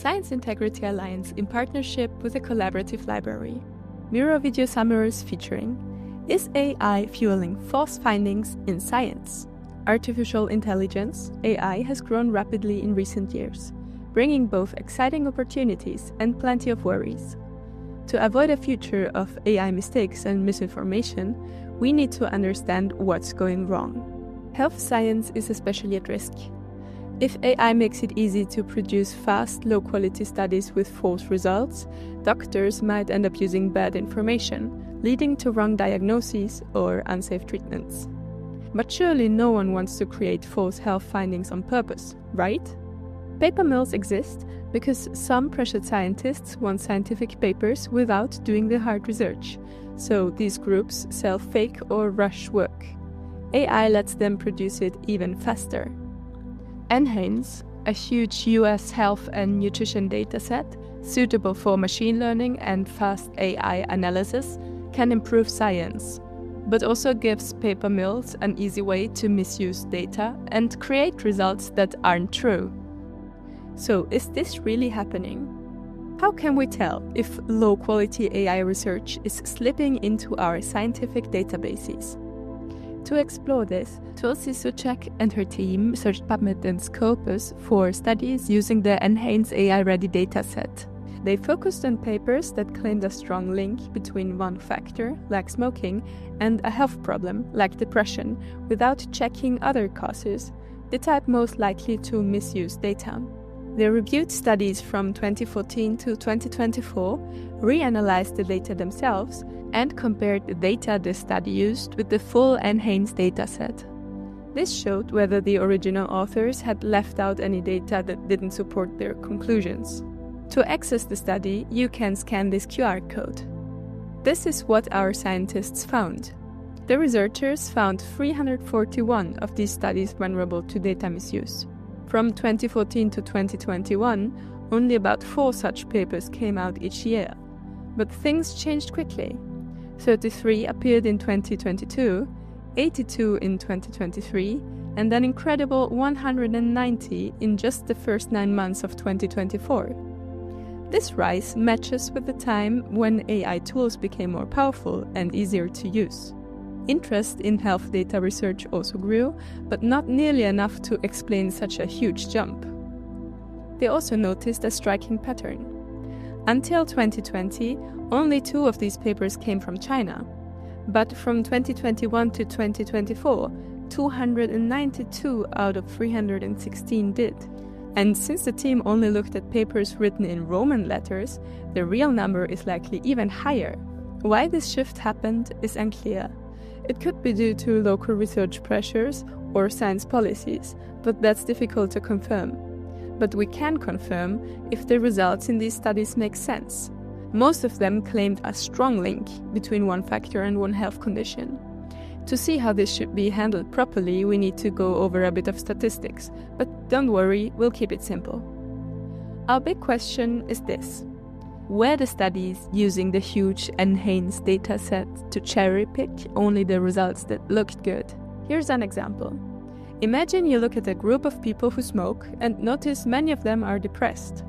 Science Integrity Alliance in partnership with a collaborative library. Mirror video summaries featuring Is AI fueling false findings in science? Artificial intelligence, AI, has grown rapidly in recent years, bringing both exciting opportunities and plenty of worries. To avoid a future of AI mistakes and misinformation, we need to understand what's going wrong. Health science is especially at risk. If AI makes it easy to produce fast, low-quality studies with false results, doctors might end up using bad information, leading to wrong diagnoses or unsafe treatments. But surely no one wants to create false health findings on purpose, right? Paper mills exist because some pressured scientists want scientific papers without doing the hard research, so these groups sell fake or rush work. AI lets them produce it even faster. NHANES, a huge US health and nutrition dataset suitable for machine learning and fast AI analysis, can improve science, but also gives paper mills an easy way to misuse data and create results that aren't true. So, is this really happening? How can we tell if low-quality AI research is slipping into our scientific databases? To explore this, Tulsi Suchak and her team searched PubMed and Scopus for studies using the NHANES AI-ready dataset. They focused on papers that claimed a strong link between one factor, like smoking, and a health problem, like depression, without checking other causes, the type most likely to misuse data. They reviewed studies from 2014 to 2024, reanalyzed the data themselves, and compared the data the study used with the full NHANES dataset. This showed whether the original authors had left out any data that didn't support their conclusions. To access the study, you can scan this QR code. This is what our scientists found. The researchers found 341 of these studies vulnerable to data misuse. From 2014 to 2021, only about 4 such papers came out each year. But things changed quickly. 33 appeared in 2022, 82 in 2023, and an incredible 190 in just the first 9 months of 2024. This rise matches with the time when AI tools became more powerful and easier to use. Interest in health data research also grew, but not nearly enough to explain such a huge jump. They also noticed a striking pattern. Until 2020, only 2 of these papers came from China. But from 2021 to 2024, 292 out of 316 did. And since the team only looked at papers written in Roman letters, the real number is likely even higher. Why this shift happened is unclear. It could be due to local research pressures or science policies, but that's difficult to confirm. But we can confirm if the results in these studies make sense. Most of them claimed a strong link between one factor and one health condition. To see how this should be handled properly, we need to go over a bit of statistics, but don't worry, we'll keep it simple. Our big question is this: were the studies using the huge NHANES dataset to cherry-pick only the results that looked good? Here's an example. Imagine you look at a group of people who smoke and notice many of them are depressed.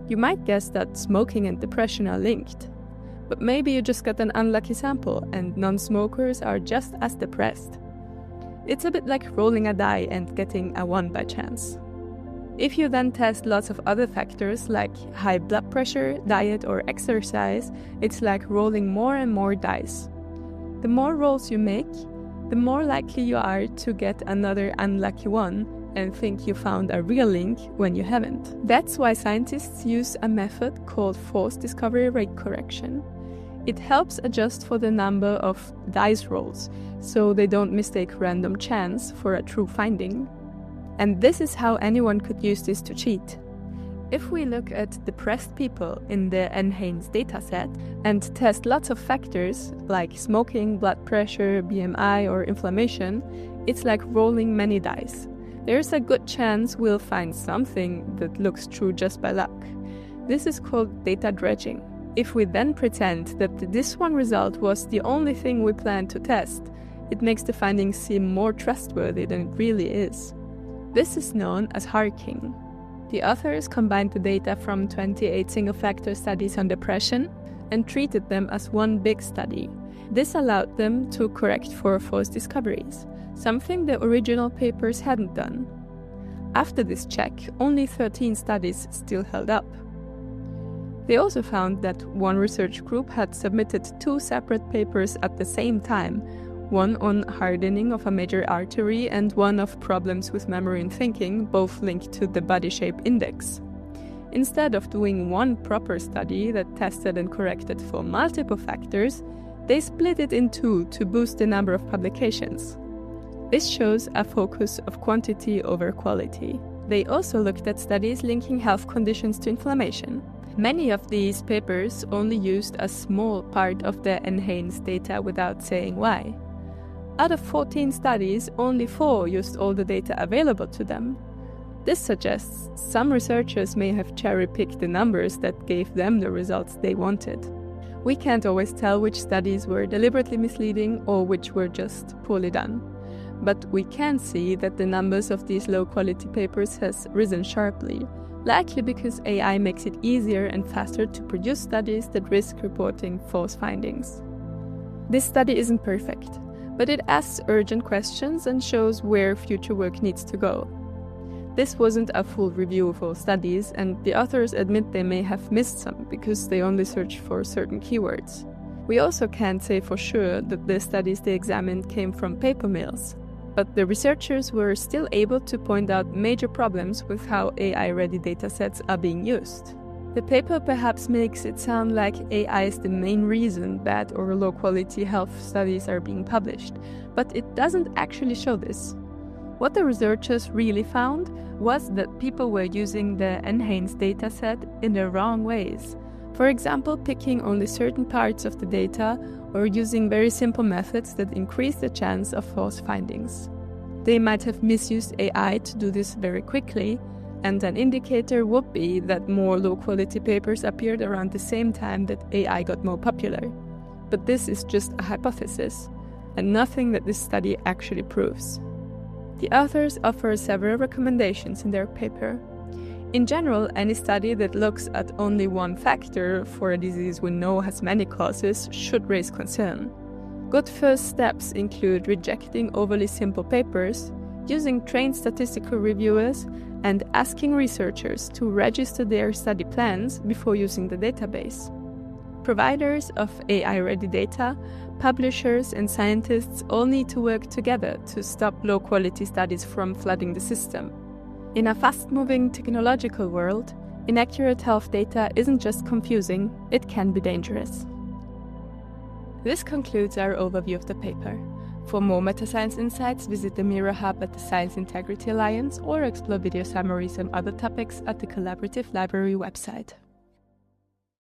You might guess that smoking and depression are linked. But maybe you just got an unlucky sample and non-smokers are just as depressed. It's a bit like rolling a die and getting a 1 by chance. If you then test lots of other factors like high blood pressure, diet or exercise, it's like rolling more and more dice. The more rolls you make, the more likely you are to get another unlucky one and think you found a real link when you haven't. That's why scientists use a method called false discovery rate correction. It helps adjust for the number of dice rolls, so they don't mistake random chance for a true finding. And this is how anyone could use this to cheat. If we look at depressed people in the NHANES dataset and test lots of factors like smoking, blood pressure, BMI or inflammation, it's like rolling many dice. There's a good chance we'll find something that looks true just by luck. This is called data dredging. If we then pretend that this one result was the only thing we planned to test, it makes the findings seem more trustworthy than it really is. This is known as harking. The authors combined the data from 28 single-factor studies on depression and treated them as one big study. This allowed them to correct for false discoveries, something the original papers hadn't done. After this check, only 13 studies still held up. They also found that one research group had submitted 2 separate papers at the same time, one on hardening of a major artery and one of problems with memory and thinking, both linked to the body shape index. Instead of doing one proper study that tested and corrected for multiple factors, they split it in 2 to boost the number of publications. This shows a focus of quantity over quality. They also looked at studies linking health conditions to inflammation. Many of these papers only used a small part of the enhanced data without saying why. Out of 14 studies, only 4 used all the data available to them. This suggests some researchers may have cherry-picked the numbers that gave them the results they wanted. We can't always tell which studies were deliberately misleading or which were just poorly done. But we can see that the numbers of these low-quality papers has risen sharply, likely because AI makes it easier and faster to produce studies that risk reporting false findings. This study isn't perfect, but it asks urgent questions and shows where future work needs to go. This wasn't a full review of all studies, and the authors admit they may have missed some because they only searched for certain keywords. We also can't say for sure that the studies they examined came from paper mills, but the researchers were still able to point out major problems with how AI-ready datasets are being used. The paper perhaps makes it sound like AI is the main reason bad or low-quality health studies are being published, but it doesn't actually show this. What the researchers really found was that people were using the enhanced dataset in the wrong ways. For example, picking only certain parts of the data or using very simple methods that increase the chance of false findings. They might have misused AI to do this very quickly, and an indicator would be that more low-quality papers appeared around the same time that AI got more popular. But this is just a hypothesis, and nothing that this study actually proves. The authors offer several recommendations in their paper. In general, any study that looks at only one factor for a disease we know has many causes should raise concern. Good first steps include rejecting overly simple papers, using trained statistical reviewers, and asking researchers to register their study plans before using the database. Providers of AI-ready data, publishers, and scientists all need to work together to stop low-quality studies from flooding the system. In a fast-moving technological world, inaccurate health data isn't just confusing, it can be dangerous. This concludes our overview of the paper. For more meta-science insights, visit the Miro Hub at the Science Integrity Alliance or explore video summaries on other topics at the Collaborative Library website.